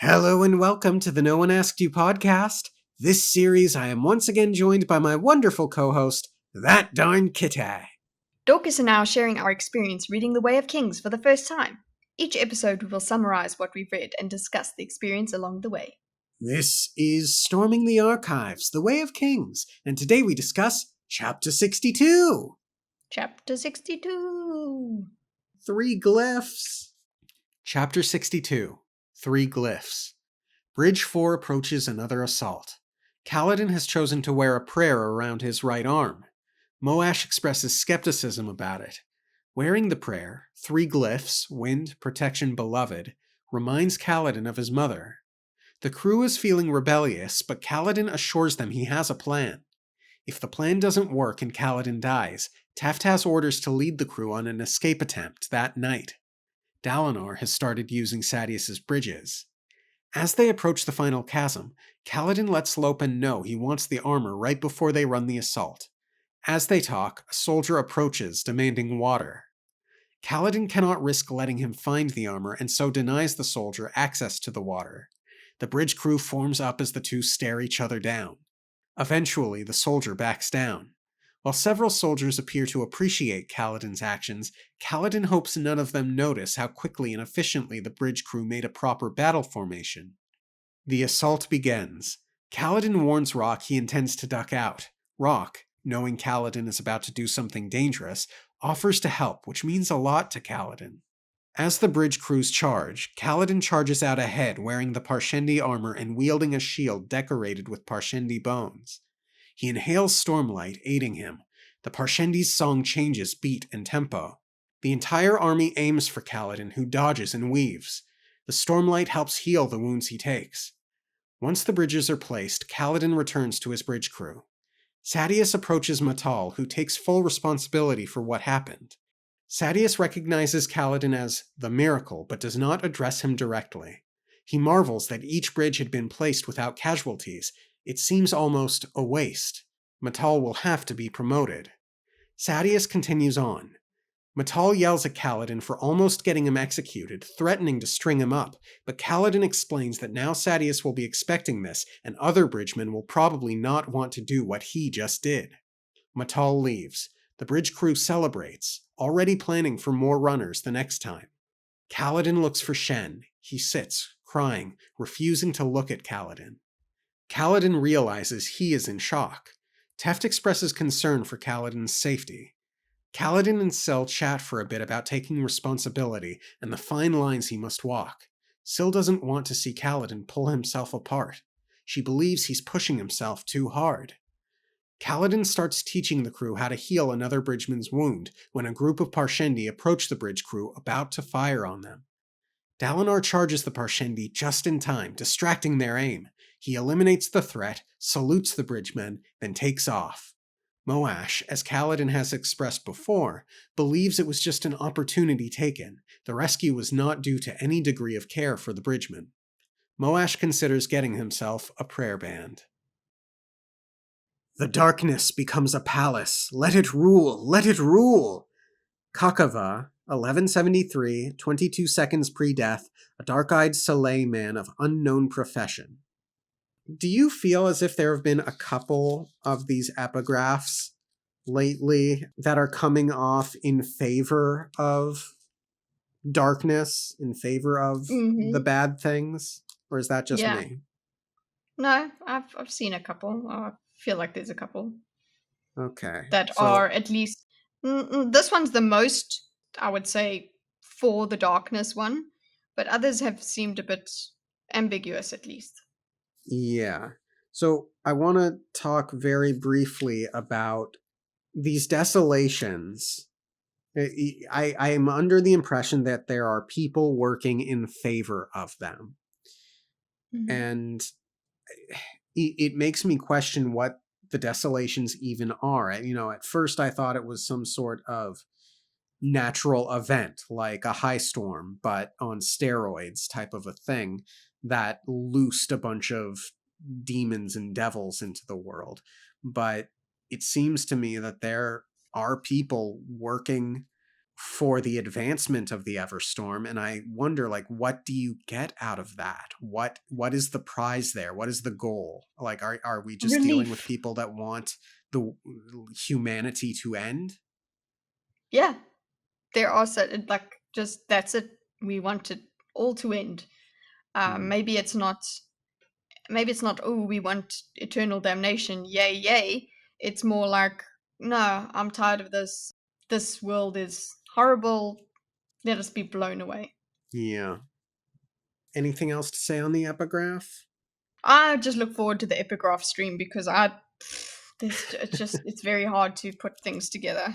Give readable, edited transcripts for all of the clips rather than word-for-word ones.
Hello and welcome to the No One Asked You podcast. This series I am once again joined by my wonderful co-host, That Darn Kitty. Dorkus and I are sharing our experience reading The Way of Kings for the first time. Each episode we will summarize what we've read and discuss the experience along the way. This is Storming the Archives, The Way of Kings, and today we discuss Chapter 62. Chapter 62. 3 Glyphs. Chapter 62. 3 Glyphs. Bridge 4 approaches another assault. Kaladin has chosen to wear a prayer around his right arm. Moash expresses skepticism about it. Wearing the prayer, 3 glyphs, wind, protection, beloved, reminds Kaladin of his mother. The crew is feeling rebellious, but Kaladin assures them he has a plan. If the plan doesn't work and Kaladin dies, Teft has orders to lead the crew on an escape attempt that night. Dalinar has started using Sadeas's bridges. As they approach the final chasm, Kaladin lets Lopen know he wants the armor right before they run the assault. As they talk, a soldier approaches, demanding water. Kaladin cannot risk letting him find the armor and so denies the soldier access to the water. The bridge crew forms up as the two stare each other down. Eventually, the soldier backs down. While several soldiers appear to appreciate Kaladin's actions, Kaladin hopes none of them notice how quickly and efficiently the bridge crew made a proper battle formation. The assault begins. Kaladin warns Rock he intends to duck out. Rock, knowing Kaladin is about to do something dangerous, offers to help, which means a lot to Kaladin. As the bridge crews charge, Kaladin charges out ahead wearing the Parshendi armor and wielding a shield decorated with Parshendi bones. He inhales Stormlight, aiding him. The Parshendi's song changes beat and tempo. The entire army aims for Kaladin, who dodges and weaves. The Stormlight helps heal the wounds he takes. Once the bridges are placed, Kaladin returns to his bridge crew. Sadeas approaches Matal, who takes full responsibility for what happened. Sadeas recognizes Kaladin as the Miracle, but does not address him directly. He marvels that each bridge had been placed without casualties. It seems almost a waste. Matal will have to be promoted. Sadeas continues on. Matal yells at Kaladin for almost getting him executed, threatening to string him up, but Kaladin explains that now Sadeas will be expecting this, and other bridgemen will probably not want to do what he just did. Matal leaves. The bridge crew celebrates, already planning for more runners the next time. Kaladin looks for Shen. He sits, crying, refusing to look at Kaladin. Kaladin realizes he is in shock. Teft expresses concern for Kaladin's safety. Kaladin and Syl chat for a bit about taking responsibility and the fine lines he must walk. Syl doesn't want to see Kaladin pull himself apart. She believes he's pushing himself too hard. Kaladin starts teaching the crew how to heal another bridgeman's wound when a group of Parshendi approach the bridge crew about to fire on them. Dalinar charges the Parshendi just in time, distracting their aim. He eliminates the threat, salutes the bridgemen, then takes off. Moash, as Kaladin has expressed before, believes it was just an opportunity taken. The rescue was not due to any degree of care for the bridgemen. Moash considers getting himself a prayer band. The darkness becomes a palace. Let it rule! Let it rule! Kakava, 1173, 22 seconds pre-death, a dark-eyed Soleil man of unknown profession. Do you feel as if there have been a couple of these epigraphs lately that are coming off in favor of darkness, in favor of the bad things? Or is that just me? No, I've seen a couple. I feel like there's a couple. Okay. That are at least... this one's the most, I would say, for the darkness one. But others have seemed a bit ambiguous, at least. Yeah. So I want to talk very briefly about these desolations. I am under the impression that there are people working in favor of them. Mm-hmm. And it makes me question what the desolations even are. At first I thought it was some sort of natural event, like a high storm, but on steroids type of a thing that loosed a bunch of demons and devils into the world. But it seems to me that there are people working for the advancement of the Everstorm, and I wonder, like, what do you get out of that? What is the prize there? What is the goal? Like, are we just dealing with Relief. people that want the humanity to end? Yeah. There are like, just that's it. We want it all to end. Hmm. Maybe it's not, oh, we want eternal damnation, yay, yay. It's more like, no, I'm tired of this. This world is horrible. Let us be blown away. Yeah. Anything else to say on the epigraph? I just look forward to the epigraph stream because it's very hard to put things together.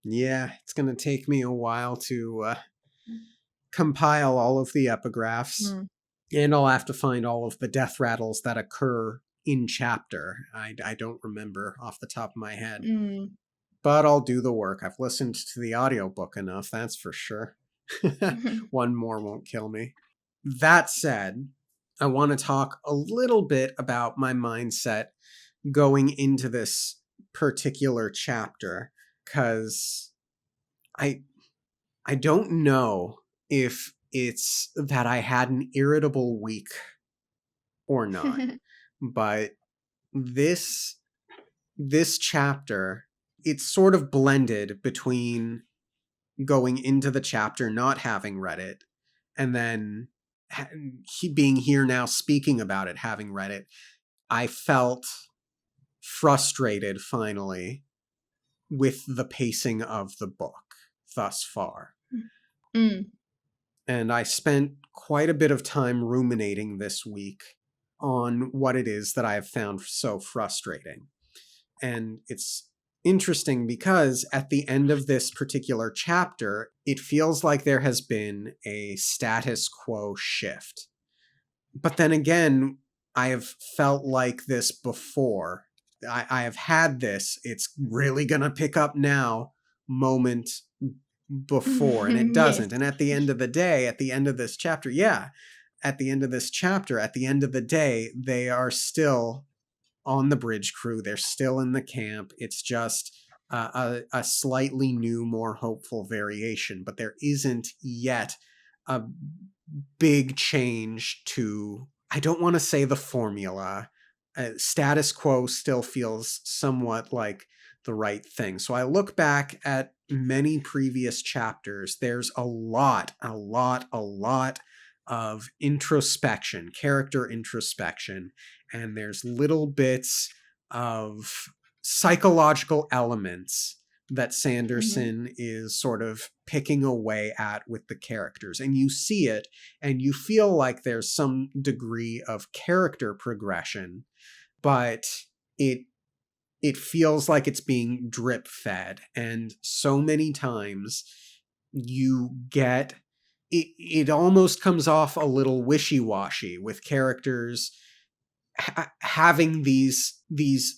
Yeah, it's going to take me a while to compile all of the epigraphs, Mm. and I'll have to find all of the death rattles that occur in chapter. I don't remember off the top of my head, Mm. but I'll do the work. I've listened to the audiobook enough, that's for sure. One more won't kill me. That said, I want to talk a little bit about my mindset going into this particular chapter, because I I don't know if it's that I had an irritable week or not, but this this chapter, it's sort of blended between going into the chapter not having read it, and then being here now speaking about it having read it. I felt frustrated finally with the pacing of the book thus far. Mm. And I spent quite a bit of time ruminating this week on what it is that I have found so frustrating. And it's interesting because at the end of this particular chapter, it feels like there has been a status quo shift. But then again, I have felt like this before. I have had this, it's really going to pick up now moment before, and it Yes. doesn't. And at the end of the day, at the end of this chapter, yeah, at the end of this chapter, at the end of the day, they are still on the bridge crew. They're still in the camp. It's just a slightly new, more hopeful variation, but there isn't yet a big change to, I don't want to say the formula. Status quo still feels somewhat like the right thing. So I look back at many previous chapters. There's a lot of introspection, character introspection, and there's little bits of psychological elements that Mhm. Sanderson is sort of picking away at with the characters. And you see it, and you feel like there's some degree of character progression, but it it feels like it's being drip fed. And so many times you get it almost comes off a little wishy-washy with characters having these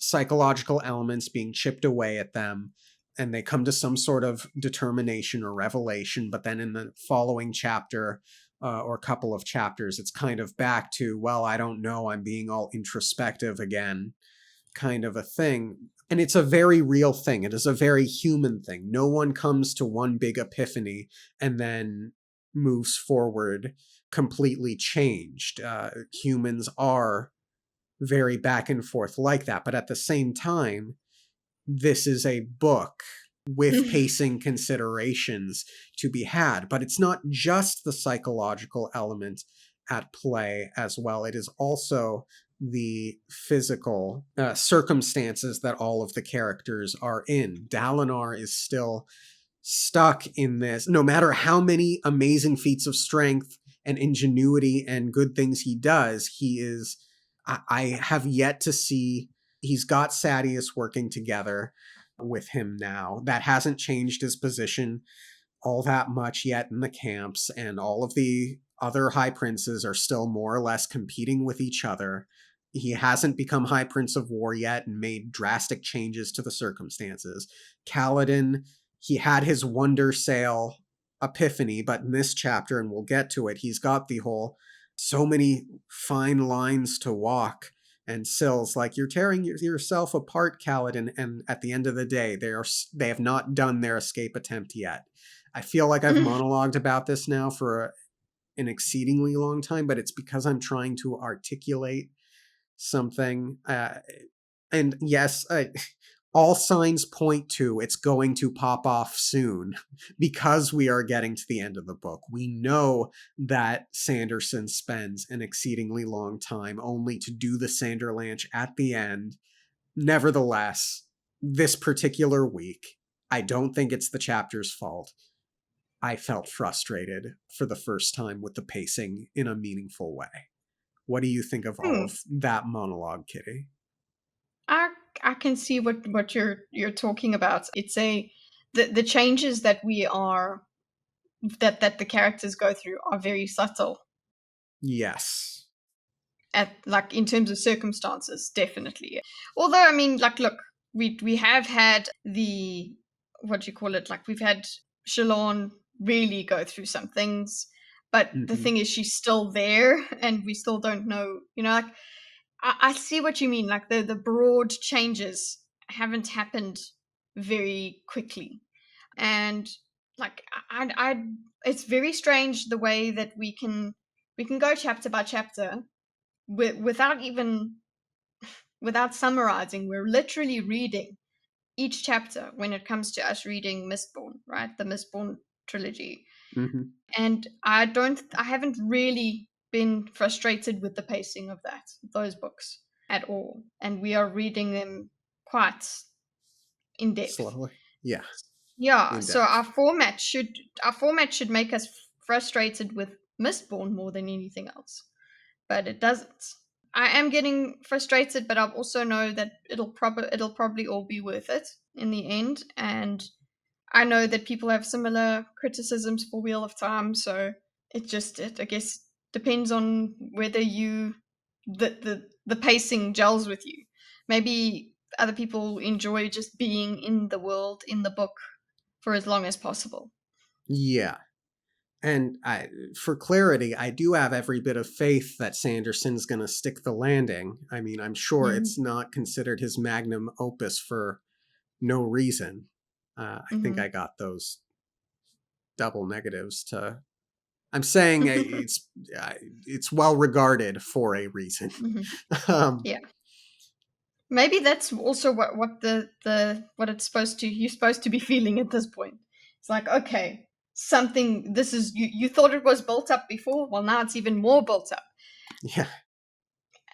psychological elements being chipped away at them, and they come to some sort of determination or revelation, but then in the following chapter or couple of chapters it's kind of back to, well, I don't know, I'm being all introspective again, kind of a thing. And it's a very real thing. It is a very human thing. No one comes to one big epiphany and then moves forward completely changed. Humans are very back and forth like that. But at the same time, this is a book with pacing considerations to be had. But it's not just the psychological element at play as well. It is also the physical circumstances that all of the characters are in. Dalinar is still stuck in this, no matter how many amazing feats of strength and ingenuity and good things he does, he is. I have yet to see. He's got Sadius working together with him now. That hasn't changed his position all that much yet in the camps, and all of the other high princes are still more or less competing with each other. He hasn't become High Prince of War yet and made drastic changes to the circumstances. Kaladin, he had his Wonder Sail epiphany, but in this chapter, and we'll get to it, he's got the whole so many fine lines to walk and Sill's like, you're tearing yourself apart, Kaladin, and at the end of the day, they have not done their escape attempt yet. I feel like I've monologued about this now for an exceedingly long time, but it's because I'm trying to articulate something. And yes, all signs point to it's going to pop off soon because we are getting to the end of the book. We know that Sanderson spends an exceedingly long time only to do the Sanderlanche at the end. Nevertheless, this particular week, I don't think it's the chapter's fault. I felt frustrated for the first time with the pacing in a meaningful way. What do you think of all of that monologue, Kitty? I I can see what you're talking about. It's the changes that we are that the characters go through are very subtle. Yes. At like in terms of circumstances, definitely. Although I mean, like, look, we have had the what do you call it? Like we've had Shalon really go through some things, but the Mm-hmm. thing is, she's still there, and we still don't know. You know, like I see what you mean. Like the broad changes haven't happened very quickly, and like I it's very strange the way that we can go chapter by chapter without even without summarizing. We're literally reading each chapter when it comes to us reading Mistborn, right? The Mistborn trilogy. Mm-hmm. And I haven't really been frustrated with the pacing of those books at all. And we are reading them quite in depth. Slowly. Yeah. Yeah, In so depth. our format should make us frustrated with Mistborn more than anything else. But it doesn't. I am getting frustrated, but I also know that it'll probably all be worth it in the end. And I know that people have similar criticisms for Wheel of Time, so it I guess depends on whether the pacing gels with you. Maybe other people enjoy just being in the world, in the book, for as long as possible. Yeah. And for clarity, I do have every bit of faith that Sanderson's going to stick the landing. I mean, I'm sure Mm-hmm. it's not considered his magnum opus for no reason. I think Mm-hmm. I got those double negatives to. I'm saying it's well regarded for a reason. Mm-hmm. um, Yeah. Maybe that's also what what it's supposed to you're supposed to be feeling at this point. It's like, okay, something this is you thought it was built up before, well now it's even more built up. yeah,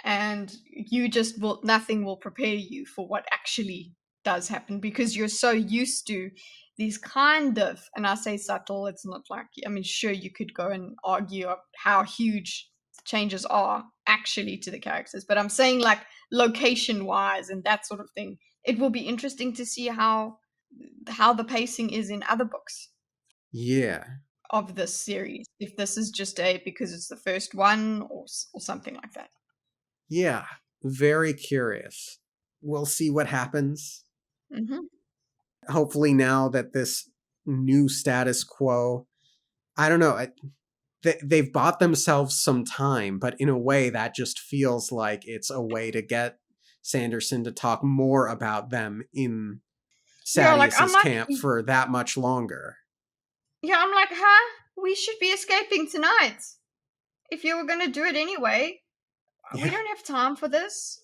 And you just will nothing will prepare you for what actually does happen because you're so used to these kind of, and I say subtle, it's not like, I mean, sure, you could go and argue how huge the changes are actually to the characters, but I'm saying like location wise and that sort of thing. It will be interesting to see how the pacing is in other books yeah, of this series, if this is just a because it's the first one or something like that. yeah. Very curious. We'll see what happens. Mm-hmm. Hopefully, now that this new status quo, I don't know, they've bought themselves some time, but in a way that just feels like it's a way to get Sanderson to talk more about them in Yeah, like I'm Sadius's like, camp for that much longer. yeah, I'm like, huh? We should be escaping tonight. If you were gonna do it anyway, we Yeah. don't have time for this.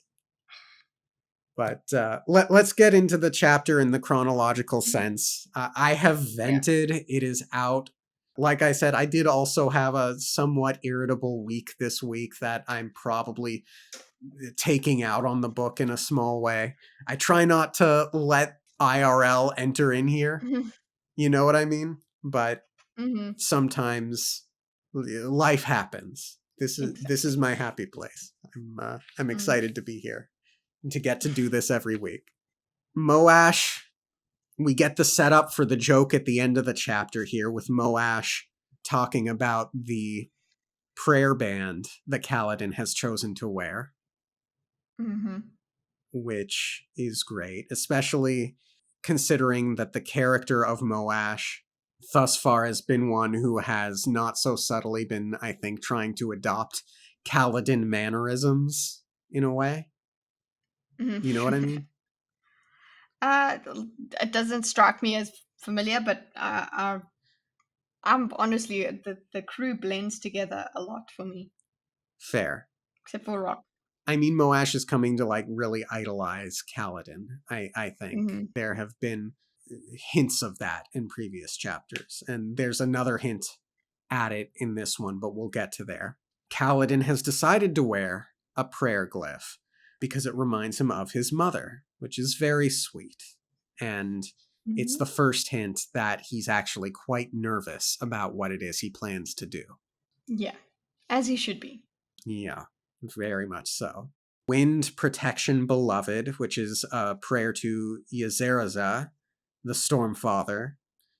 But let's get into the chapter in the chronological Mhm. sense. I have Yeah. vented. It is out. Like I said, I did also have a somewhat irritable week this week that I'm probably taking out on the book in a small way. I try not to let IRL enter in here. You know what I mean? But Mm-hmm. sometimes life happens. This is Exactly. my happy place. I'm Mm. excited to be here and to get to do this every week. Moash, we get the setup for the joke at the end of the chapter here with Moash talking about the prayer band that Kaladin has chosen to wear, Mm-hmm. which is great, especially considering that the character of Moash thus far has been one who has not so subtly been, I think, trying to adopt Kaladin mannerisms in a way. You know what I Mm-hmm. mean? uh, it doesn't strike me as familiar, but I'm honestly, the crew blends together a lot for me, Fair. except for Rock. I mean, Moash is coming to like really idolize Kaladin. I think Hmm. there have been hints of that in previous chapters, and there's another hint at it in this one, but we'll get to there. Kaladin has decided to wear a prayer glyph because it reminds him of his mother, which is very sweet. And it's the first hint that he's actually quite nervous about what it is he plans to do. Yeah, as he should be. Yeah, very much so. Wind Protection Beloved, which is a prayer to Yezeraza, the Stormfather,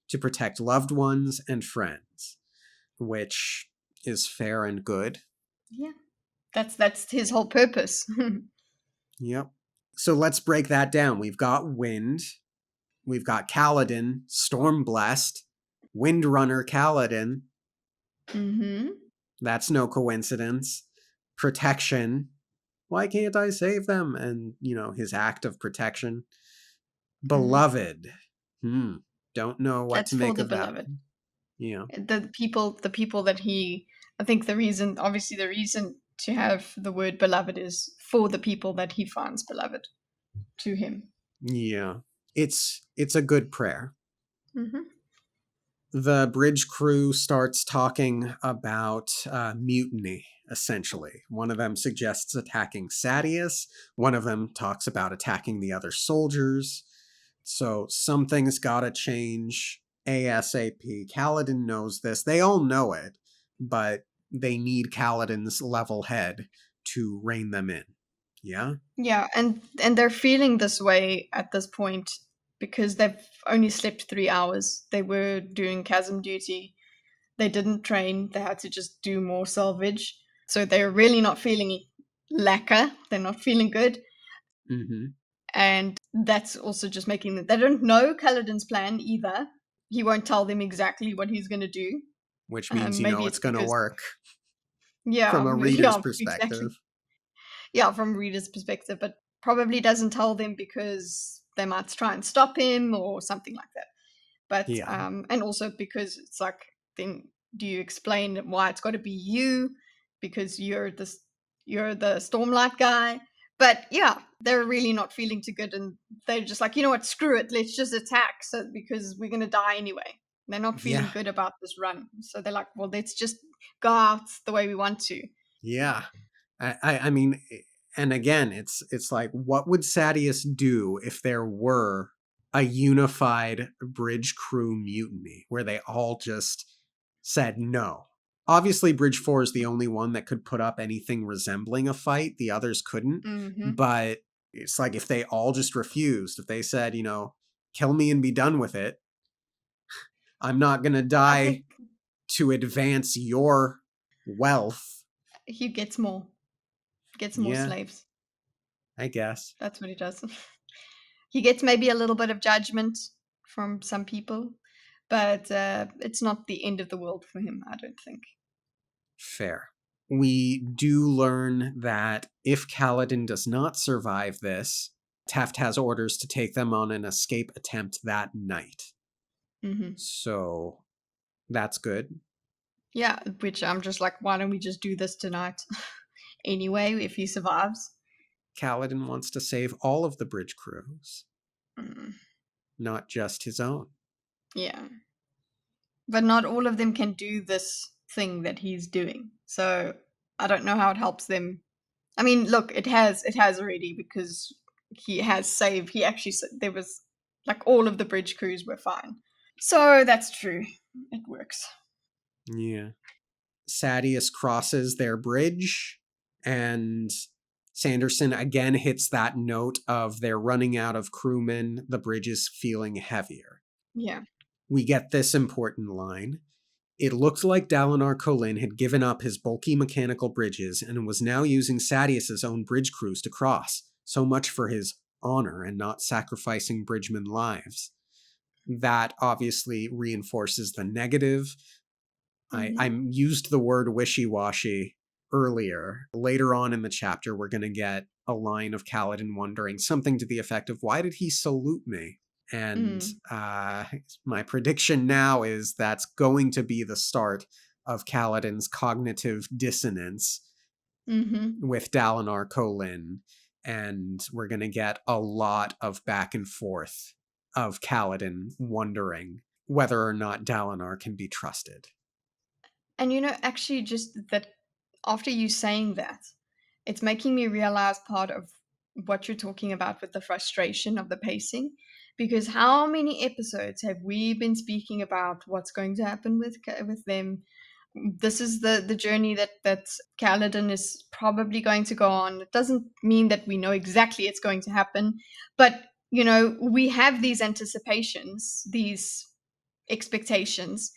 to protect loved ones and friends, which is fair and good. Yeah, that's his whole purpose. Yep. So let's break that down. We've got Wind, we've got Kaladin, Storm Blessed, Windrunner Kaladin. Mm-hmm. That's no coincidence. Protection. Why can't I save them? And, his act of protection. Beloved. Don't know what That's to for make the of that beloved. one. Yeah. The people that he. I think the reason to have the word beloved is for the people that he finds beloved to him. Yeah. It's a good prayer. Mm-hmm. The bridge crew starts talking about mutiny, essentially. One of them suggests attacking Sadius. One of them talks about attacking the other soldiers. So something's gotta change ASAP. Kaladin knows this. They all know it, but they need Kaladin's level head to rein them in. Yeah? Yeah, and they're feeling this way at this point because they've only slept 3 hours. They were doing chasm duty. They didn't train. They had to just do more salvage. So they're really not feeling lacquer. They're not feeling good. Mm-hmm. And that's also just making them. They don't know Kaladin's plan either. He won't tell them exactly what he's going to do. Which means Maybe it's it's gonna because, work yeah, from a reader's yeah, perspective. exactly. Yeah, from reader's perspective, but probably doesn't tell them because they might try and stop him or something like that. But Yeah. and also because it's like, then do you explain why it's got to be you because you're the Stormlight guy? But yeah, they're really not feeling too good, and they're just like, you know what, screw it, let's just attack. So because we're gonna die anyway. They're not feeling Yeah. good about this run, so they're like, well, let's just go out the way we want to. Yeah. I mean, and again, it's like, what would Sadius do if there were a unified bridge crew mutiny where they all just said no? Obviously, Bridge 4 is the only one that could put up anything resembling a fight. The others couldn't. Mm-hmm. But it's like if they all just refused, if they said, kill me and be done with it, I'm not going to I die think to advance your wealth. he gets more. Gets more Yeah, slaves. I guess. That's what he does. He gets maybe a little bit of judgment from some people, but it's not the end of the world for him, I don't think. Fair. We do learn that if Kaladin does not survive this, Teft has orders to take them on an escape attempt that night. Mm-hmm. So that's good. Yeah, which I'm just like, why don't we just do this tonight? Anyway, if he survives. Kaladin wants to save all of the bridge crews, Mm, not just his own. yeah. But not all of them can do this thing that he's doing. So I don't know how it helps them. I mean, look, it has already because he actually there was like all of the bridge crews were fine. So that's true. It works. Yeah. Sadius crosses their bridge, and Sanderson again hits that note of they're running out of crewmen, the bridge is feeling heavier. Yeah. We get this important line. It looked like Dalinar Kholin had given up his bulky mechanical bridges and was now using Sadius's own bridge crews to cross. So much for his honor and not sacrificing bridgemen lives. That obviously reinforces the negative. I used the word wishy-washy earlier. Later on in the chapter, we're going to get a line of Kaladin wondering something to the effect of, why did he salute me? And Mm. my prediction now is that's going to be the start of Kaladin's cognitive dissonance Mm-hmm. with Dalinar Kholin, and we're going to get a lot of back and forth of Kaladin wondering whether or not Dalinar can be trusted. And actually, just that after you saying that, it's making me realize part of what you're talking about with the frustration of the pacing. Because how many episodes have we been speaking about what's going to happen with them? This is the journey that Kaladin is probably going to go on. It doesn't mean that we know exactly it's going to happen, but we have these anticipations, these expectations,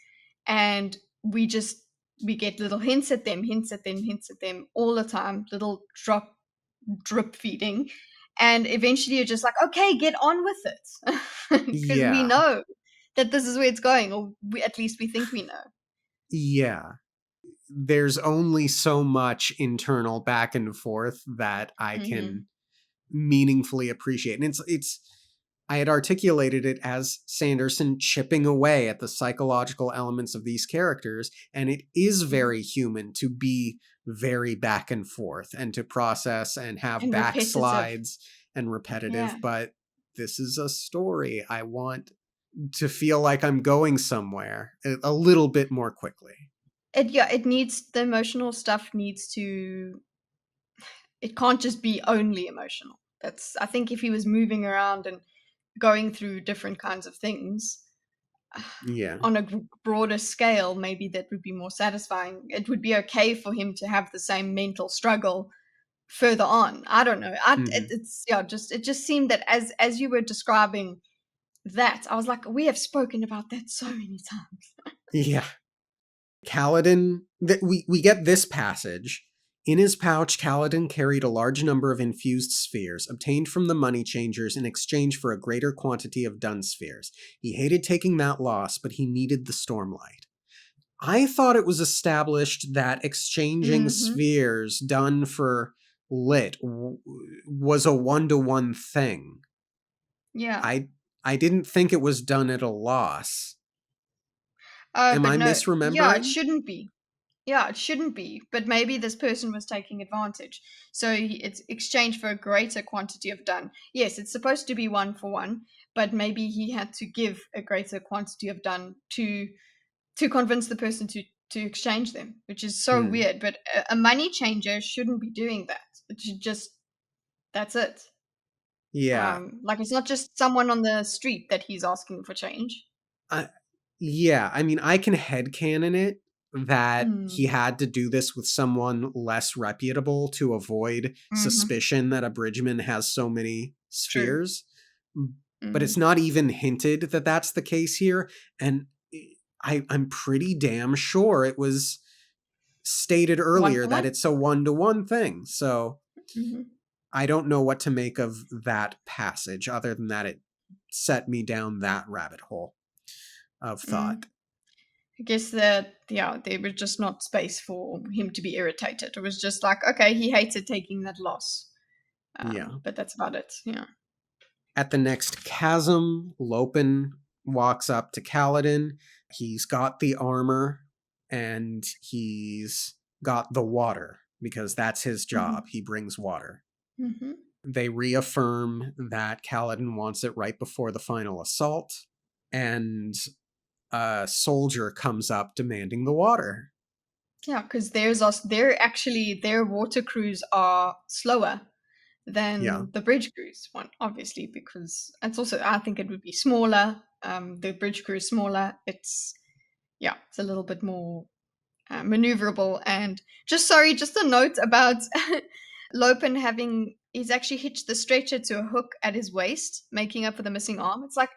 and we get little hints at them, hints at them, hints at them all the time, little drip feeding, and eventually you're just like, okay, get on with it, because we Yeah. know that this is where it's going, or at least we think we know. Yeah. There's only so much internal back and forth that I Mm-hmm. can meaningfully appreciate. And it's I had articulated it as Sanderson chipping away at the psychological elements of these characters, and it is very human to be very back and forth and to process and have And repetitive. backslides and repetitive, Yeah. but this is a story. I want to feel like I'm going somewhere a little bit more quickly. It needs, the emotional stuff needs to, it can't just be only emotional. That's, I think if he was moving around and going through different kinds of things Yeah. on a broader scale, maybe that would be more satisfying. It would be okay for him to have the same mental struggle further on. I don't know. Hmm. It's yeah, just it just seemed that as you were describing that, I was like, we have spoken about that so many times. Yeah. Kaladin, we get this passage. In his pouch, Kaladin carried a large number of infused spheres, obtained from the money changers in exchange for a greater quantity of dun spheres. He hated taking that loss, but he needed the stormlight. I thought it was established that exchanging Mm-hmm. spheres done for lit was a one-to-one thing. Yeah. I didn't think it was done at a loss. Am But I no, yeah, it misremembering? shouldn't be. Yeah, it shouldn't be. But maybe this person was taking advantage. So it's exchanged for a greater quantity of done. Yes, it's supposed to be one for one, but maybe he had to give a greater quantity of done to convince the person to exchange them, which is so Hmm. weird. But a money changer shouldn't be doing that. It should just, that's it. Yeah. Like it's not just someone on the street that he's asking for change. I, yeah, I mean, I can headcanon it that he Mm. had to do this with someone less reputable to avoid Mm-hmm. suspicion that a bridgeman has so many True. spheres. But it's Mm-hmm. not even hinted that that's the case here. And I'm pretty damn sure it was stated One earlier for that one. it's a one-to-one thing. So Mm-hmm. I don't know what to make of that passage other than that it set me down that rabbit hole of Mm. thought. I guess that, yeah, there was just not space for him to be irritated. It was just like, okay, he hated taking that loss. Yeah. But that's about it. Yeah. At the next chasm, Lopen walks up to Kaladin. He's got the armor and he's got the water because that's his Mm-hmm. job. He brings water. Mm-hmm. They reaffirm that Kaladin wants it right before the final assault, and a soldier comes up demanding the water. Yeah, because there's us. They're actually, their water crews are slower Yeah. than the bridge crews one, obviously, because it's also, I think it would be smaller. The bridge crew is smaller. It's, yeah, it's a little bit more maneuverable. And just, sorry, just a note about Lopen having, he's actually hitched the stretcher to a hook at his waist, making up for the missing arm. It's like,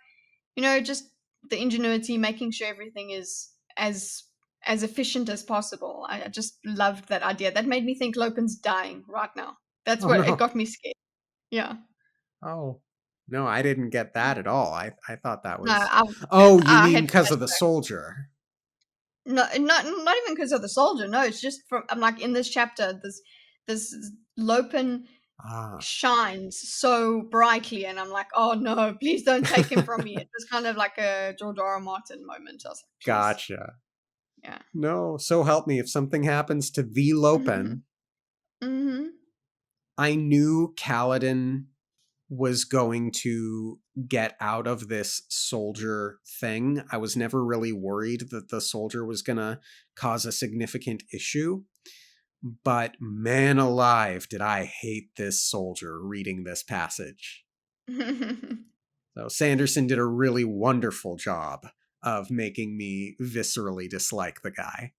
just the ingenuity, making sure everything is as efficient as possible. I just loved that idea. That made me think Lopen's dying right now. That's Oh what it no. got me scared. Yeah. Oh. No, I didn't get that at all. I thought that No, was. I Oh, you I mean had because of the flashbacks. soldier? No, not even because of the soldier. No, it's just from, I'm like, in this chapter, this Lopen shines so brightly, and I'm like, oh no, please don't take him from me. It was kind of like a George R. R. Martin moment. I was like, please. Gotcha. Yeah. No, so help me if something happens to the Mm-hmm. Lopen. Mm-hmm. I knew Kaladin was going to get out of this soldier thing. I was never really worried that the soldier was going to cause a significant issue. But man alive, did I hate this soldier reading this passage. So Sanderson did a really wonderful job of making me viscerally dislike the guy.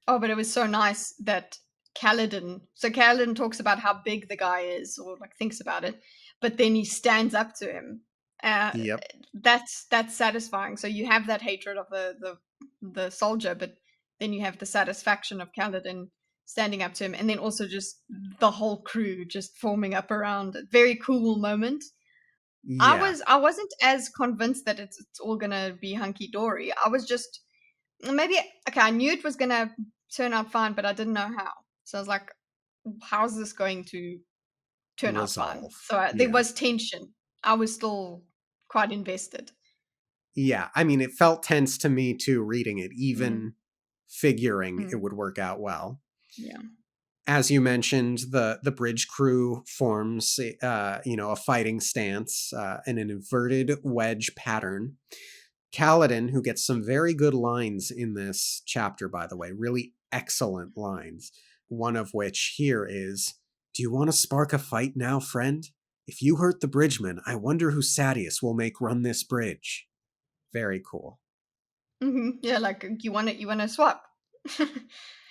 Oh, but it was so nice that Kaladin talks about how big the guy is, or like thinks about it, but then he stands up to him. Uh, Yep. that's satisfying. So you have that hatred of the soldier, but then you have the satisfaction of Kaladin standing up to him, and then also just the whole crew just forming up around it. Very cool moment. Yeah. I wasn't as convinced that it's all gonna be hunky dory. I was just maybe okay. I knew it was gonna turn out fine, but I didn't know how. So I was like, how's this going to turn out fine? Resolve. So there Yeah. was tension. I was still quite invested. Yeah. I mean, it felt tense to me too, reading it, Mm, even figuring it mm, would work out well. yeah. As you mentioned, the bridge crew forms, a fighting stance in an inverted wedge pattern. Kaladin, who gets some very good lines in this chapter, by the way, really excellent lines. One of which here is, "Do you want to spark a fight now, friend? If you hurt the bridgeman, I wonder who Sadius will make run this bridge." Very cool. Yeah, like you want to swap.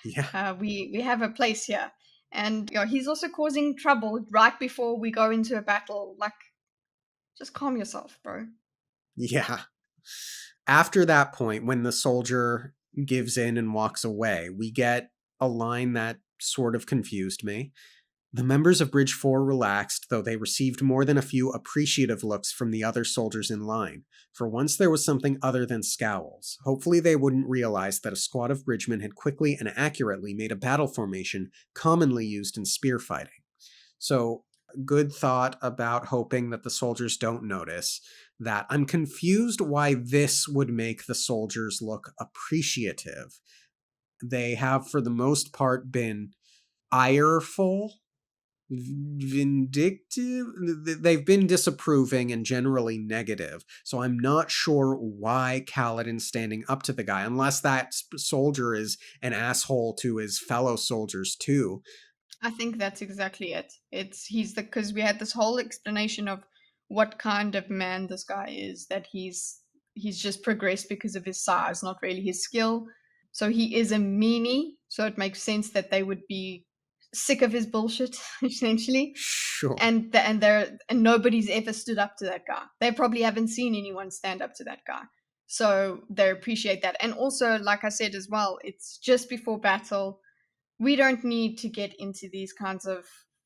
Yeah. We have a place here, and he's also causing trouble right before we go into a battle. Like, just calm yourself, bro. Yeah. After that point, when the soldier gives in and walks away, we get a line that sort of confused me. "The members of Bridge 4 relaxed, though they received more than a few appreciative looks from the other soldiers in line. For once there was something other than scowls. Hopefully they wouldn't realize that a squad of bridgemen had quickly and accurately made a battle formation commonly used in spear fighting." So, good thought about hoping that the soldiers don't notice that. I'm confused why this would make the soldiers look appreciative. They have, for the most part, been ireful, vindictive. They've been disapproving and generally negative. So I'm not sure why Kaladin's standing up to the guy, unless that soldier is an asshole to his fellow soldiers too. I think that's exactly it. He's the because we had this whole explanation of what kind of man this guy is, that he's just progressed because of his size, not really his skill. So he is a meanie, so it makes sense that they would be sick of his bullshit, essentially. Sure. And nobody's ever stood up to that guy. They probably haven't seen anyone stand up to that guy. So they appreciate that. And also, like I said as well, it's just before battle. We don't need to get into these kinds of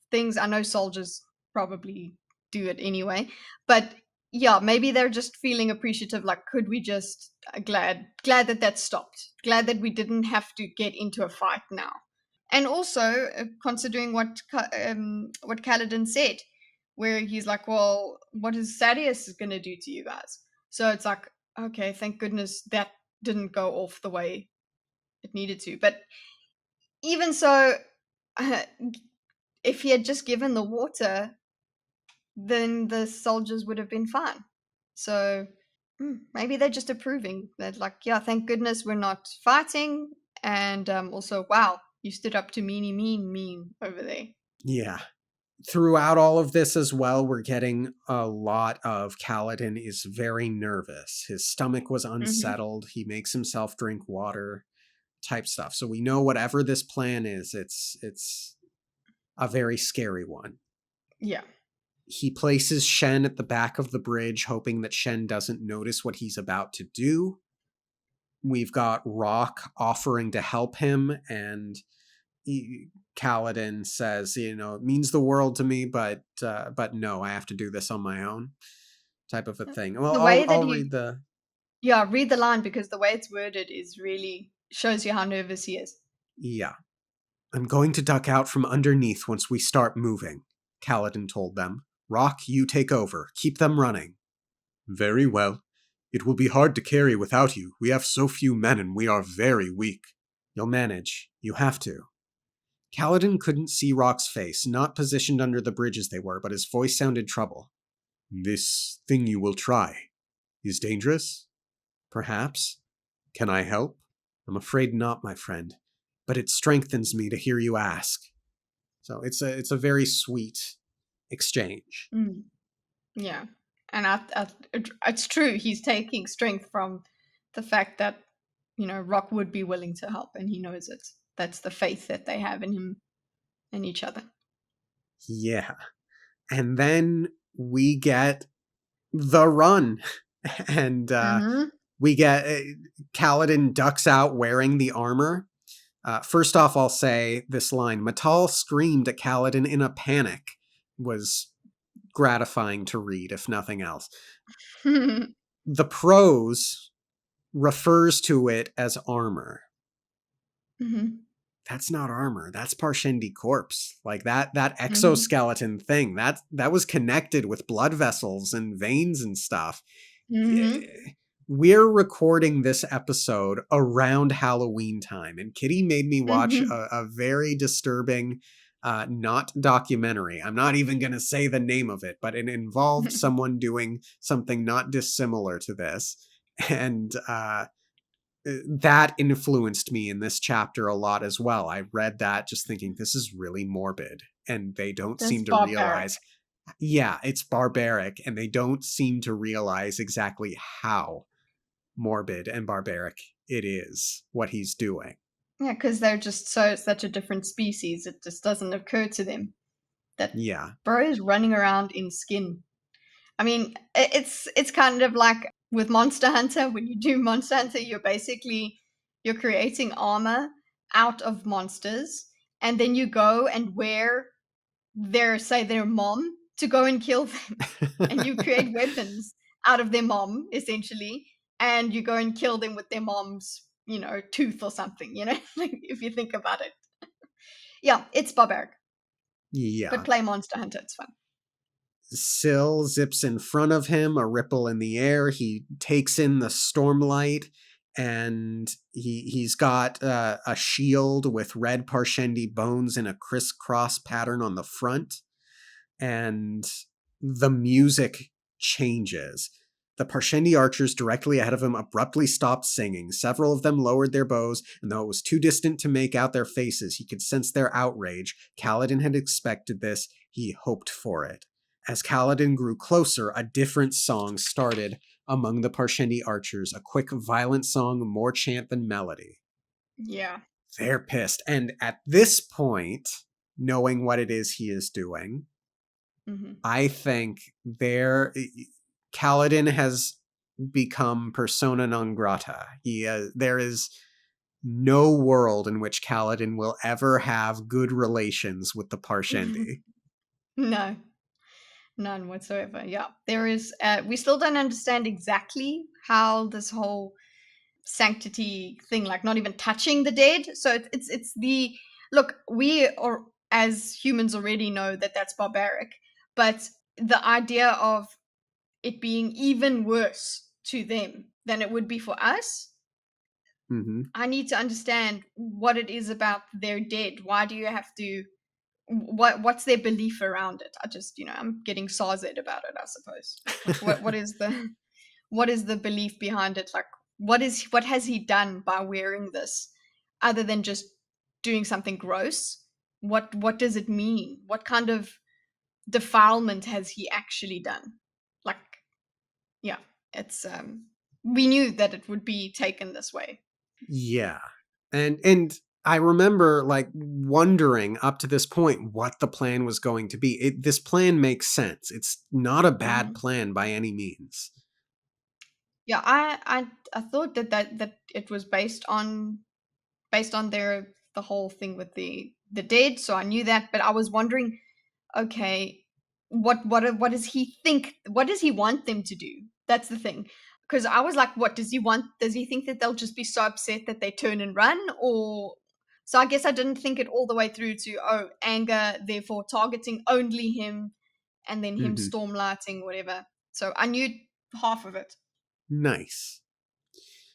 things. I know soldiers probably do it anyway, but yeah, maybe they're just feeling appreciative. Like, could we just glad that stopped. Glad that we didn't have to get into a fight now. And also considering what Kaladin said, where he's like, "Well, what is Sadius going to do to you guys?" So it's like, okay, thank goodness that didn't go off the way it needed to. But even so, uh, if he had just given the water, then the soldiers would have been fine. So maybe they're just approving that, like, yeah, thank goodness we're not fighting, and also, wow, you stood up to mean over there. Yeah. Throughout all of this as well, we're getting a lot of Kaladin is very nervous. His stomach was Hmm. unsettled. He makes himself drink water type stuff. So we know whatever this plan is, it's a very scary one. Yeah. He places Shen at the back of the bridge, hoping that Shen doesn't notice what he's about to do. We've got Rock offering to help him, and Kaladin says, "It means the world to me, but no, I have to do this on my own," type of a thing. Well, The I'll way that I'll read he, the yeah, read the line because the way it's worded is really shows you how nervous he is. yeah. "I'm going to duck out from underneath once we start moving." Kaladin told them. Rock, you take over. Keep them running. Very well. It will be hard to carry without you. We have so few men and we are very weak. You'll manage. You have to. Kaladin couldn't see Rock's face, not positioned under the bridge as they were, but his voice sounded trouble. This thing you will try is dangerous? Perhaps. Can I help? I'm afraid not, my friend, but it strengthens me to hear you ask. So it's a very sweet exchange. Mm. Yeah. And it's true. He's taking strength from the fact that, Rock would be willing to help, and he knows it. That's the faith that they have in him and each other. Yeah. And then we get the run. And we get Kaladin ducks out wearing the armor. First off, I'll say this line. Matal screamed at Kaladin in a panic. Was gratifying to read, if nothing else. The prose refers to it as armor. Mm-hmm. That's not armor. That's Parshendi corpse. Like that exoskeleton thing. That was connected with blood vessels and veins and stuff. Mm-hmm. We're recording this episode around Halloween time, and Kitty made me watch a very disturbing, not documentary. I'm not even going to say the name of it, but it involved someone doing something not dissimilar to this. And that influenced me in this chapter a lot as well. I read that just thinking, this is really morbid, and they don't seem to realize. Yeah, it's barbaric, and they don't seem to realize exactly how morbid and barbaric it is, what he's doing. Yeah, because they're just such a different species. It just doesn't occur to them that bro is running around in skin. I mean, it's kind of like with Monster Hunter. When you do Monster Hunter, you're creating armor out of monsters, and then you go and wear their mom to go and kill them, and you create weapons out of their mom essentially, and you go and kill them with their mom's tooth or something. If you think about it. Yeah, it's barbaric. Yeah, but play Monster Hunter, it's fun. Syl zips in front of him, a ripple in the air. He takes in the stormlight, and he's got a shield with red Parshendi bones in a crisscross pattern on the front. And the music changes. The Parshendi archers directly ahead of him abruptly stopped singing. Several of them lowered their bows, and though it was too distant to make out their faces, he could sense their outrage. Kaladin had expected this. He hoped for it. As Kaladin grew closer, a different song started among the Parshendi archers, a quick, violent song, more chant than melody. Yeah. They're pissed. And at this point, knowing what it is he is doing, I think Kaladin has become persona non grata. There is no world in which Kaladin will ever have good relations with the Parshendi. No. None whatsoever. Yeah. There is we still don't understand exactly how this whole sanctity thing, like not even touching the dead. So it's the look, we are as humans already know that that's barbaric, but the idea of it being even worse to them than it would be for us, I need to understand what it is about their dead. Why do you have to what's their belief around it? I just I'm getting sazed about it, I suppose. Like, what is the belief behind it? Like what has he done by wearing this other than just doing something gross? What does it mean? What kind of defilement has he actually done? Like, yeah, it's we knew that it would be taken this way. Yeah. And I remember like wondering up to this point what the plan was going to be. This plan makes sense. It's not a bad plan by any means. Yeah, I thought that it was based on the whole thing with the dead, so I knew that, but I was wondering, okay, what does he think? What does he want them to do? That's the thing. Because I was like, what does he want? Does he think that they'll just be so upset that they turn and run, or So I guess I didn't think it all the way through to, anger, therefore targeting only him, and then him Mhm. stormlighting, whatever. So I knew half of it. Nice.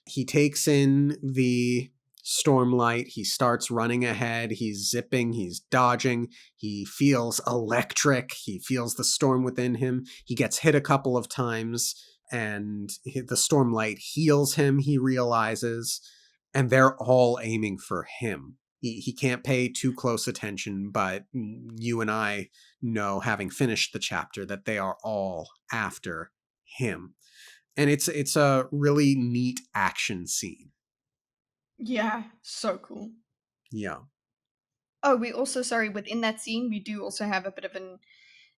He takes in the stormlight. He starts running ahead. He's zipping. He's dodging. He feels electric. He feels the storm within him. He gets hit a couple of times, and the stormlight heals him, he realizes, and they're all aiming for him. He can't pay too close attention, but you and I know, having finished the chapter, that they are all after him. And it's a really neat action scene. Yeah, so cool. Yeah. Oh, we also, sorry, within that scene, we do also have a bit of an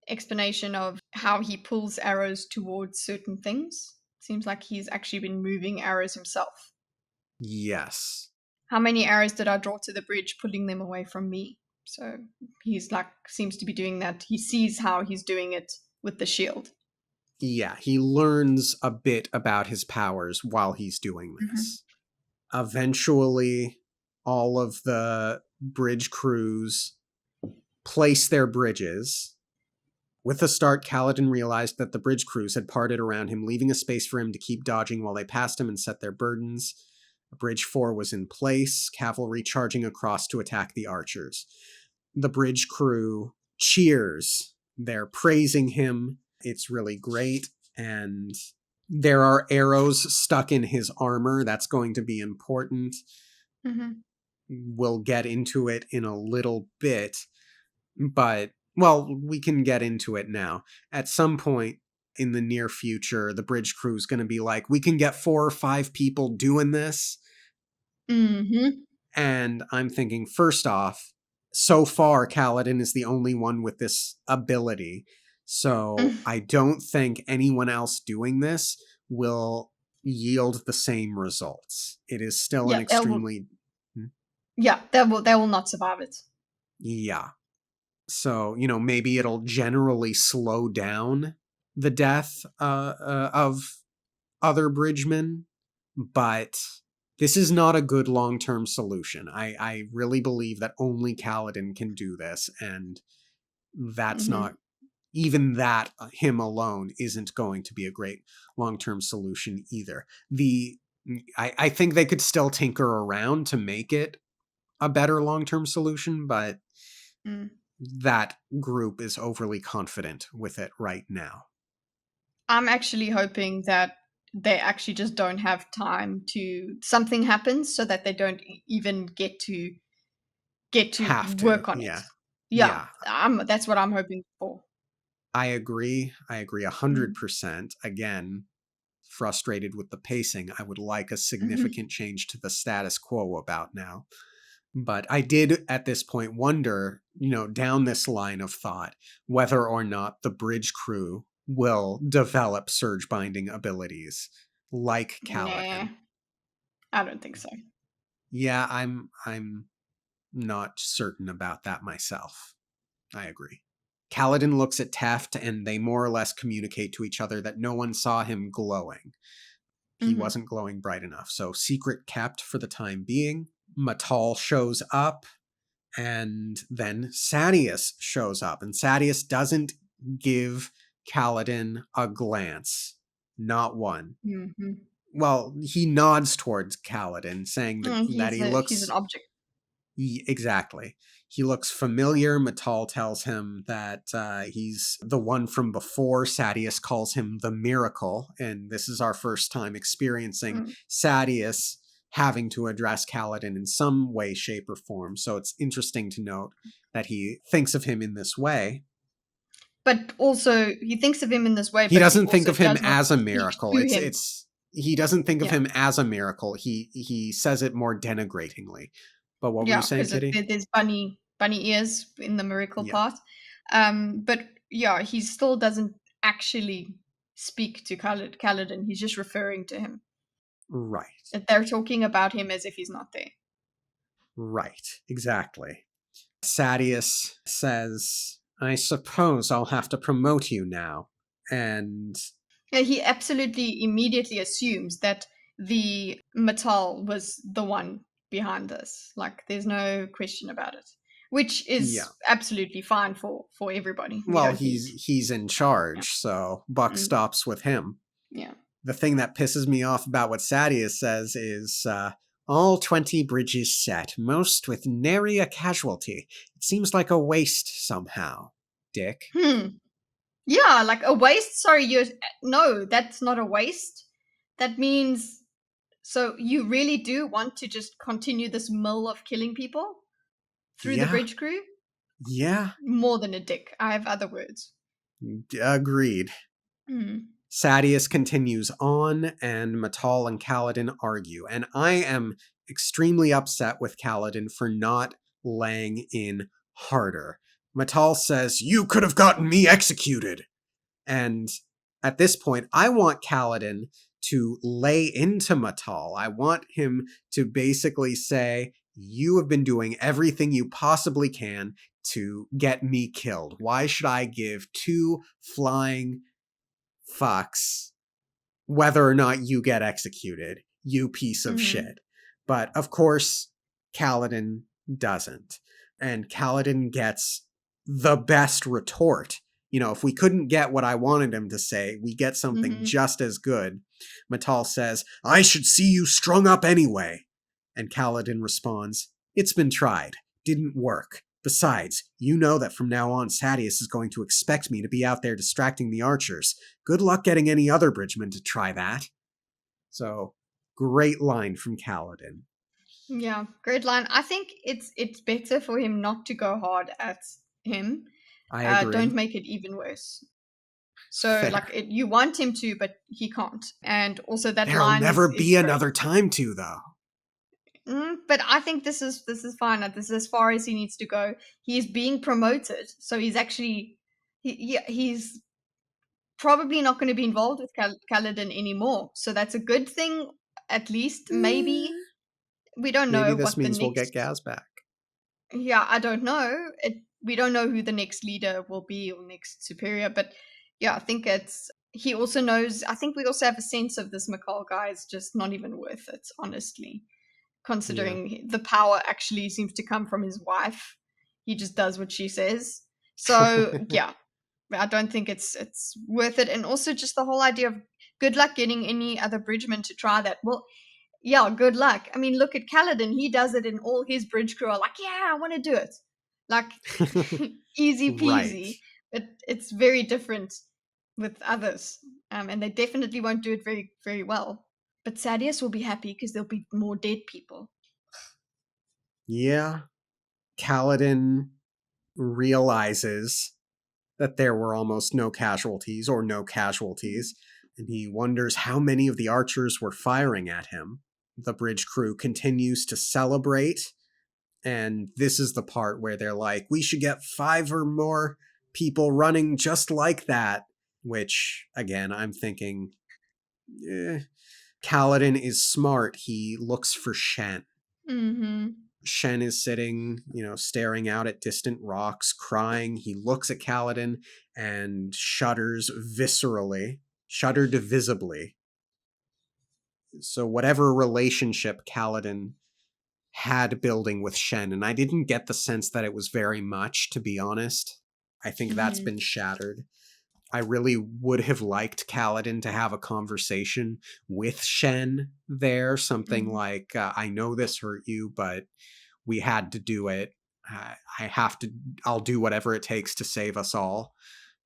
explanation of how he pulls arrows towards certain things. Seems like he's actually been moving arrows himself. Yes. How many arrows did I draw to the bridge, pulling them away from me? So he's like, seems to be doing that. He sees how he's doing it with the shield. Yeah, he learns a bit about his powers while he's doing this. Eventually, all of the bridge crews place their bridges. With the start, Kaladin realized that the bridge crews had parted around him, leaving a space for him to keep dodging while they passed him and set their burdens. Bridge 4 was in place, cavalry charging across to attack the archers. The bridge crew cheers. They're praising him. It's really great. And there are arrows stuck in his armor. That's going to be important. Mm-hmm. We'll get into it in a little bit. But, well, we can get into it now. At some point in the near future, the bridge crew is going to be like, we can get 4 or 5 people doing this. Mm-hmm. And I'm thinking, first off, so far, Kaladin is the only one with this ability. So I don't think anyone else doing this will yield the same results. It is still an Yeah, extremely... they will not survive it. Yeah. So, maybe it'll generally slow down the death of other bridgemen, but this is not a good long-term solution. I really believe that only Kaladin can do this, and that's Mm-hmm. not, even that, him alone isn't going to be a great long-term solution either. I think they could still tinker around to make it a better long-term solution, but that group is overly confident with it right now. I'm actually hoping that they actually just don't have time to something happens so that they don't even get to Have to, work on it. yeah. Yeah, Yeah, that's what I'm hoping for. I agree. I agree Mm. 100%. Again, frustrated with the pacing. I would like a Mhm. significant change to the status quo about now. But I did at this point wonder, down this line of thought, whether or not the bridge crew will develop surge binding abilities like Nah, Kaladin. I don't think so. Yeah, I'm not certain about that myself. I agree. Kaladin looks at Teft, and they more or less communicate to each other that no one saw him glowing. He Mhm. wasn't glowing bright enough, so secret kept for the time being. Matal shows up, and then Sadius shows up, and Sadius doesn't give Kaladin a glance. Not one. Mhm. Well, he nods towards Kaladin, saying that he He's an looks... object. Exactly. He looks familiar. Matal tells him that he's the one from before. Sadius calls him the Miracle, and this is our first time experiencing Mm. Sadius having to address Kaladin in some way, shape, or form. So it's interesting to note that he thinks of him in this way. But also, he thinks of him in this way, He but he doesn't think also of him does not as a speak miracle. to him. It's he doesn't think of Yeah, him as a miracle. He says it more denigratingly. But what were you yeah, saying, because Kitty? there's bunny ears in the miracle Yeah, part. But yeah, he still doesn't actually speak to Kaladin. He's just referring to him. right. They're talking about him as if he's not there. Right, exactly. Sadius says, I suppose I'll have to promote you now. And Yeah, he absolutely immediately assumes that the Matal was the one behind this. Like, there's no question about it, which is absolutely fine for everybody. We Well, don't need. he's in charge, so buck Mm. stops with him. Yeah. The thing that pisses me off about what Sadius says is, all 20 bridges set, most with nary a casualty. It seems like a waste somehow, Dick. Yeah, like a waste. Sorry, no, that's not a waste. That means, so you really do want to just continue this mill of killing people through the bridge crew? Yeah. More than a dick. I have other words. Agreed. Mm. Sadius continues on, and Matal and Kaladin argue, and I am extremely upset with Kaladin for not laying in harder. Matal says, "You could have gotten me executed." And at this point, I want Kaladin to lay into Matal. I want him to basically say, "You have been doing everything you possibly can to get me killed. Why should I give two flying fucks whether or not you get executed, you piece of shit?" But of course, Kaladin doesn't. And Kaladin gets the best retort. You know, if we couldn't get what I wanted him to say, we get something just as good. Matal says, "I should see you strung up anyway." And Kaladin responds, "It's been tried. Didn't work. Besides, you know that from now on Sadius is going to expect me to be out there distracting the archers. Good luck getting any other bridgeman to try that." So, great line from Kaladin. Yeah, great line. I think it's better for him not to go hard at him. I agree. Don't make it even worse. So, like, you want him to, but he can't. And also that There'll line never is be great. another time to, though. But I think this is fine. This is as far as he needs to go. He's being promoted, so he's actually he's probably not going to be involved with Kaladin anymore. So that's a good thing, at least. Maybe we don't know. Maybe this what means the we'll next... get Gaz back. Yeah, I don't know. We don't know who the next leader will be or next superior, but yeah, I think it's... He also knows... I think we also have a sense of this McCall guy is just not even worth it, honestly. Considering the power actually seems to come from his wife. He just does what she says. So, yeah. I don't think it's worth it. And also just the whole idea of good luck getting any other bridgeman to try that. Well, yeah, good luck. I mean, look at Kaladin. He does it, and all his bridge crew are like, yeah, I want to do it. Like, easy peasy. Right. But it's very different with others. And they definitely won't do it very, very well. But Sadius will be happy because there'll be more dead people. Yeah. Kaladin realizes that there were almost no casualties, and he wonders how many of the archers were firing at him. The bridge crew continues to celebrate, and this is the part where they're like, "We should get 5 or more people running just like that," which, again, I'm thinking, Kaladin is smart. He looks for Shen. Shen is sitting, staring out at distant rocks, crying. He looks at Kaladin and shudders viscerally, shuddered visibly. So whatever relationship Kaladin had building with Shen, and I didn't get the sense that it was very much, to be honest. I think that's been shattered. I really would have liked Kaladin to have a conversation with Shen there, something like, "I know this hurt you, but we had to do it. I'll do whatever it takes to save us all,"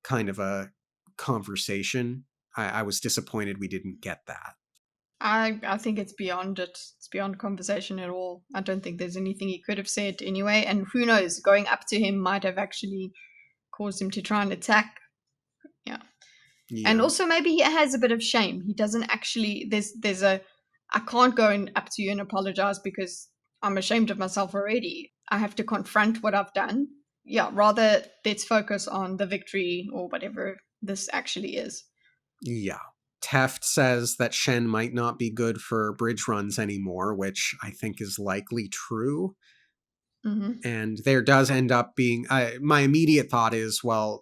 kind of a conversation. I was disappointed we didn't get that. I think it's beyond it. It's beyond conversation at all. I don't think there's anything he could have said anyway. And who knows, going up to him might have actually caused him to try and attack. Yeah. And also maybe he has a bit of shame. He doesn't actually... There's a... I can't go up to you and apologize because I'm ashamed of myself already. I have to confront what I've done. Yeah, rather let's focus on the victory or whatever this actually is. Yeah. Teft says that Shen might not be good for bridge runs anymore, which I think is likely true. And there does end up being... my immediate thought is, well,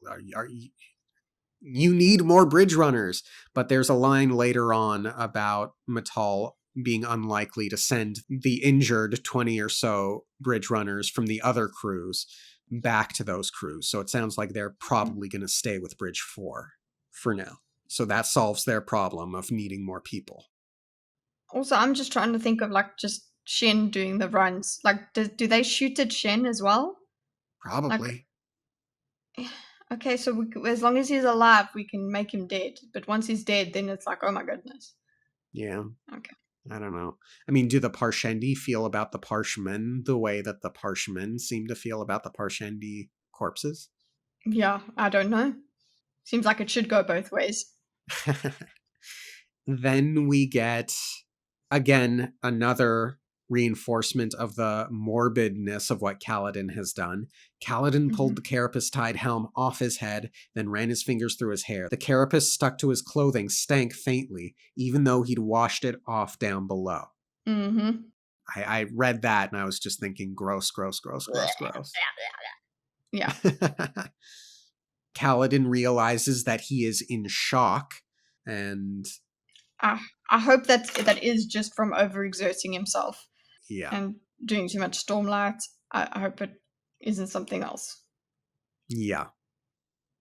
you need more bridge runners. But there's a line later on about Matal being unlikely to send the injured 20 or so bridge runners from the other crews back to those crews. So it sounds like they're probably going to stay with Bridge 4 for now. So that solves their problem of needing more people. Also, I'm just trying to think of like just Shen doing the runs. Like, do they shoot at Shen as well? Probably. Like, okay, so as long as he's alive, we can make him dead. But once he's dead, then it's like, oh my goodness. Yeah. Okay. I don't know. I mean, do the Parshendi feel about the Parshmen the way that the Parshmen seem to feel about the Parshendi corpses? Yeah, I don't know. Seems like it should go both ways. Then we get, again, another reinforcement of the morbidness of what Kaladin has done. Kaladin pulled the carapace-tied helm off his head, then ran his fingers through his hair. The carapace stuck to his clothing stank faintly, even though he'd washed it off down below. Mm-hmm. I read that and I was just thinking, gross, gross, gross, gross, gross. Yeah. Kaladin realizes that he is in shock, and I hope that is just from overexerting himself yeah, and doing too much stormlight. I hope it isn't something else. yeah.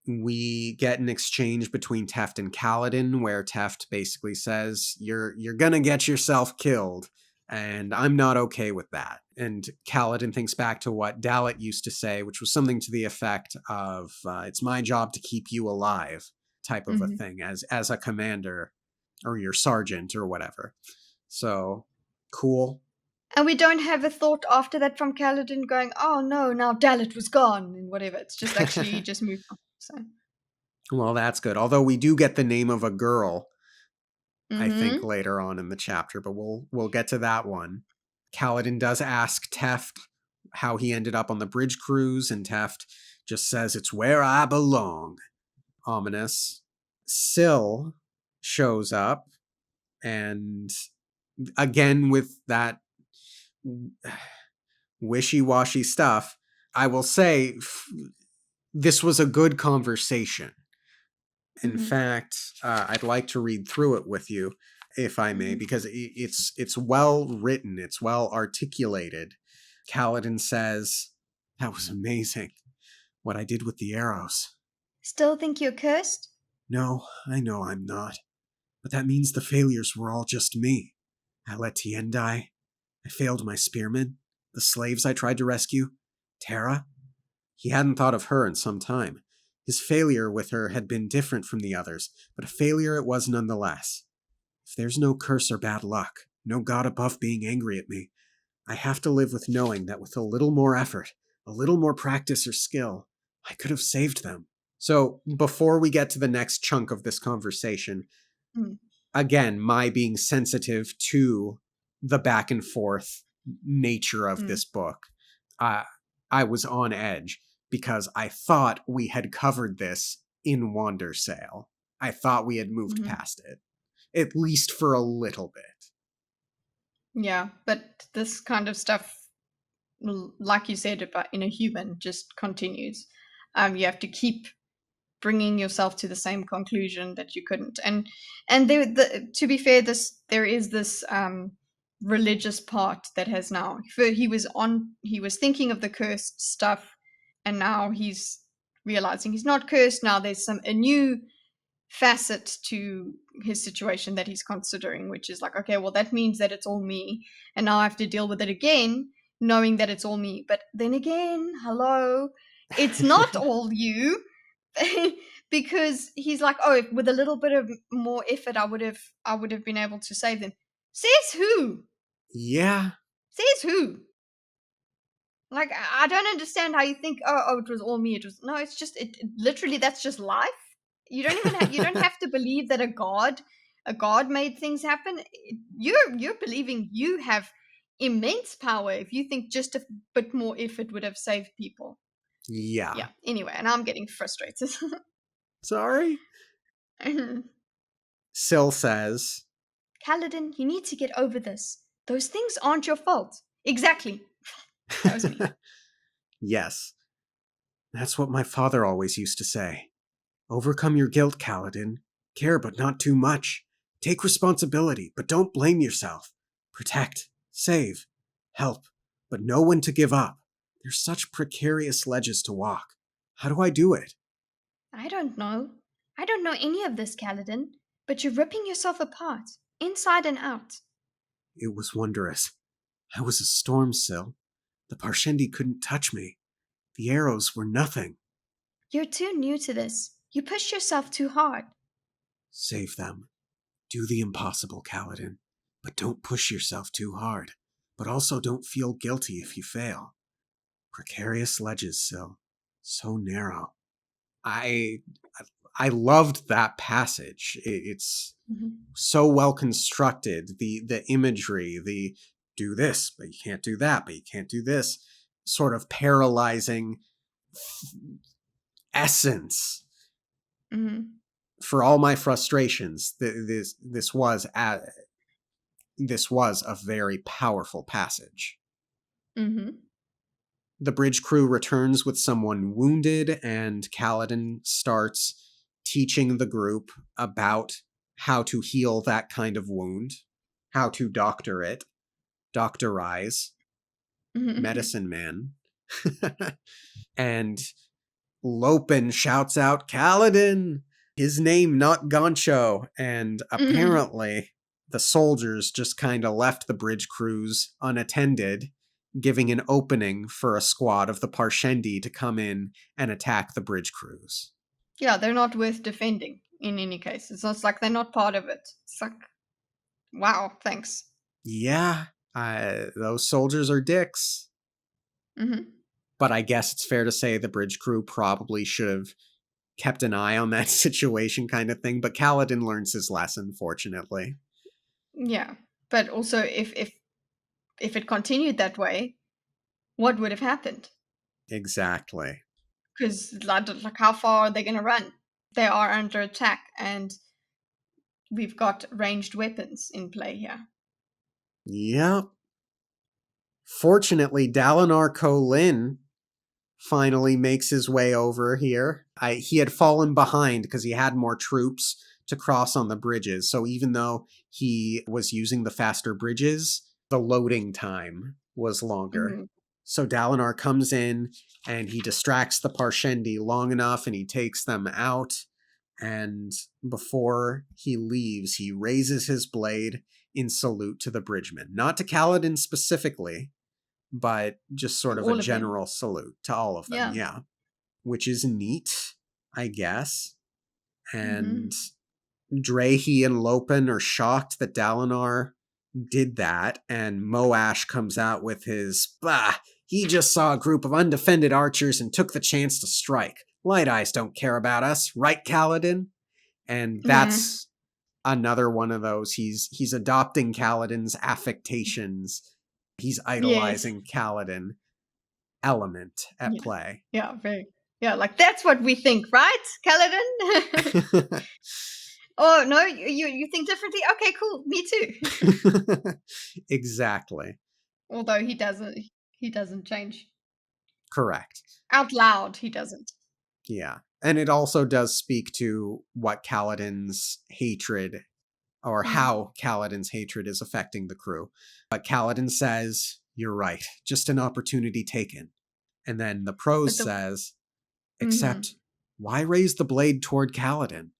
We get an exchange between Teft and Kaladin where Teft basically says, you're gonna get yourself killed, and I'm not okay with that. And Kaladin thinks back to what Dalit used to say, which was something to the effect of, it's my job to keep you alive, type of a thing, as a commander, or your sergeant, or whatever. So, cool. And we don't have a thought after that from Kaladin going, oh no, now Dalit was gone, and whatever. It's just actually just moved on. So. Well, that's good. Although we do get the name of a girl, I think, Mm-hmm. later on in the chapter, but we'll get to that one. Kaladin does ask Teft how he ended up on the bridge cruise, and Teft just says, it's where I belong. Ominous. Syl shows up, and again with that wishy-washy stuff, I will say this was a good conversation. In fact, I'd like to read through it with you, if I may, because it's well written, it's well articulated. Kaladin says, that was amazing, what I did with the arrows. Still think you're cursed? No, I know I'm not. But that means the failures were all just me. I let Tien die. I failed my spearmen, the slaves I tried to rescue, Terra. He hadn't thought of her in some time. His failure with her had been different from the others, but a failure it was nonetheless. If there's no curse or bad luck, no god above being angry at me, I have to live with knowing that with a little more effort, a little more practice or skill, I could have saved them. So, before we get to the next chunk of this conversation, again, my being sensitive to the back and forth nature of this book, I was on edge because I thought we had covered this in Wandersail. I thought we had moved past it, at least for a little bit. Yeah, but this kind of stuff, like you said, about in a human, just continues. You have to keep bringing yourself to the same conclusion that you couldn't. And to be fair, there is this religious part that has now. He was thinking of the cursed stuff, and now he's realizing he's not cursed. Now there's a new facet to his situation that he's considering, which is like, okay, well, that means that it's all me, and now I have to deal with it again, knowing that it's all me. But then again, hello, it's not all you. Because he's like, oh, with a little bit of more effort, I would have been able to save them. Says who? Yeah. Says who? Like, I don't understand how you think, oh, it was all me. It was no, it's just literally that's just life. You don't even you don't have to believe that a god made things happen. You're believing you have immense power if you think just a bit more effort would have saved people. Yeah. Yeah. Anyway, and I'm getting frustrated. Sorry? Syl says, Kaladin, you need to get over this. Those things aren't your fault. Exactly. That was me. yes. That's what my father always used to say. Overcome your guilt, Kaladin. Care, but not too much. Take responsibility, but don't blame yourself. Protect, save, help, but know when to give up. They're such precarious ledges to walk. How do I do it? I don't know. I don't know any of this, Kaladin, but you're ripping yourself apart, inside and out. It was wondrous. I was a storm sill. The Parshendi couldn't touch me. The arrows were nothing. You're too new to this. You pushed yourself too hard. Save them. Do the impossible, Kaladin. But don't push yourself too hard. But also don't feel guilty if you fail. Precarious ledges, Syl. So narrow. I loved that passage. It's so well constructed. The imagery, the do this, but you can't do that, but you can't do this, sort of paralyzing essence. For all my frustrations, this was a very powerful passage. The bridge crew returns with someone wounded, and Kaladin starts teaching the group about how to heal that kind of wound, how to doctor it, doctorize, medicine man. And Lopin shouts out, Kaladin! His name, not Goncho. And apparently the soldiers just kind of left the bridge crews unattended, giving an opening for a squad of the Parshendi to come in and attack the bridge crews. Yeah, they're not worth defending in any case. It's not like they're not part of it. It's like, wow, thanks. Yeah, those soldiers are dicks. But I guess it's fair to say the bridge crew probably should have kept an eye on that situation kind of thing. But Kaladin learns his lesson, fortunately. Yeah, but also if it continued that way, what would have happened? Exactly. Because like how far are they going to run? They are under attack, and we've got ranged weapons in play here. Yep. Fortunately, Dalinar Kholin finally makes his way over here. He had fallen behind because he had more troops to cross on the bridges. So even though he was using the faster bridges, the loading time was longer. So Dalinar comes in and he distracts the Parshendi long enough and he takes them out. And before he leaves, he raises his blade in salute to the bridgemen. Not to Kaladin specifically, but just sort of a general salute to all of them. Yeah. Which is neat, I guess. And Drehi and Lopin are shocked that Dalinar did that. And Moash comes out with his, he just saw a group of undefended archers and took the chance to strike. Light Eyes don't care about us, right, Kaladin? And that's another one of those. He's adopting Kaladin's affectations. He's idolizing Kaladin element at play. Yeah, very. Yeah, like that's what we think, right, Kaladin? Oh, no, you think differently? Okay, cool. Me too. Exactly. Although he doesn't change. Correct. Out loud, he doesn't. Yeah. And it also does speak to what Kaladin's hatred, or how Kaladin's hatred is affecting the crew. But Kaladin says, you're right, just an opportunity taken. And then the prose says, except, why raise the blade toward Kaladin?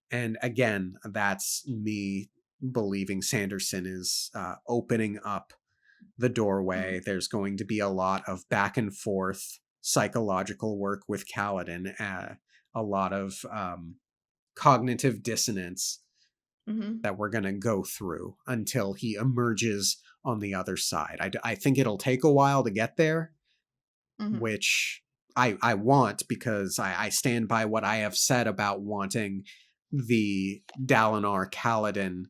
And again, that's me believing Sanderson is opening up the doorway. There's going to be a lot of back and forth psychological work with Kaladin, a lot of cognitive dissonance that we're going to go through until he emerges on the other side. I think it'll take a while to get there, which I want, because I stand by what I have said about wanting the Dalinar Kaladin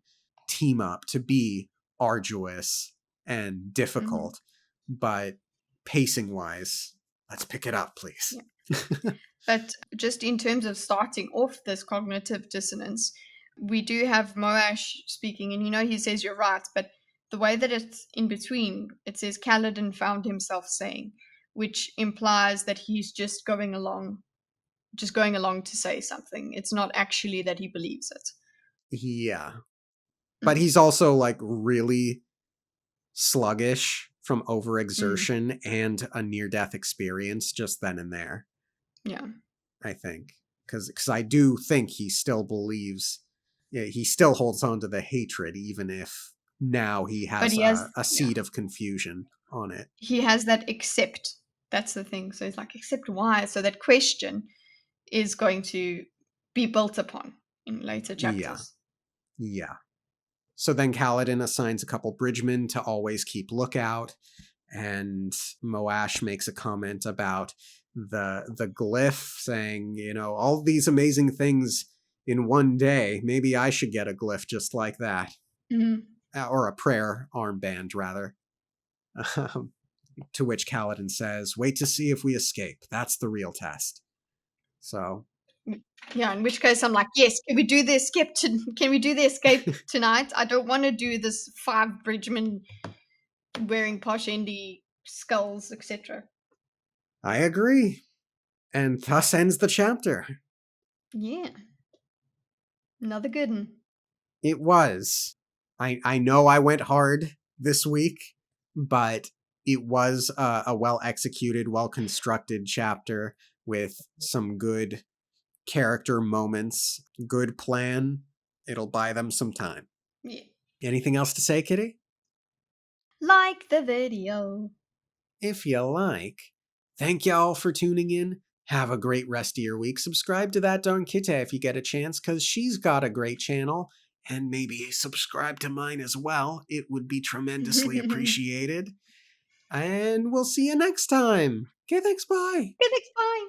team up to be arduous and difficult, but pacing wise, let's pick it up, please. But just in terms of starting off this cognitive dissonance, we do have Moash speaking, and he says you're right, but the way that it's in between, it says Kaladin found himself saying, which implies that he's just going along to say something. It's not actually that he believes it. Yeah. But he's also like really sluggish from overexertion and a near-death experience just then and there. Yeah. I think. Because I do think he still believes, he still holds on to the hatred, even if now he has he has- a seed of confusion on it. He has that accept. That's the thing. So he's like, accept why? So that question is going to be built upon in later chapters. Yeah. So then Kaladin assigns a couple bridgemen to always keep lookout, and Moash makes a comment about the glyph, saying, all these amazing things in one day. Maybe I should get a glyph just like that. Or a prayer armband, rather. To which Kaladin says, wait to see if we escape. That's the real test. So... Yeah, in which case I'm like, yes, can we do the escape tonight? I don't want to do this 5 bridgemen wearing posh indie skulls, etc. I agree. And thus ends the chapter. Yeah. Another good one. It was. I know I went hard this week, but it was a well-executed, well-constructed chapter with some good character moments, good plan. It'll buy them some time. Yeah. Anything else to say, Kitty? Like the video. If you like. Thank y'all for tuning in. Have a great rest of your week. Subscribe to That Darn Kitty if you get a chance, because she's got a great channel. And maybe subscribe to mine as well. It would be tremendously appreciated. And we'll see you next time. Okay, thanks, bye. Okay, thanks, bye.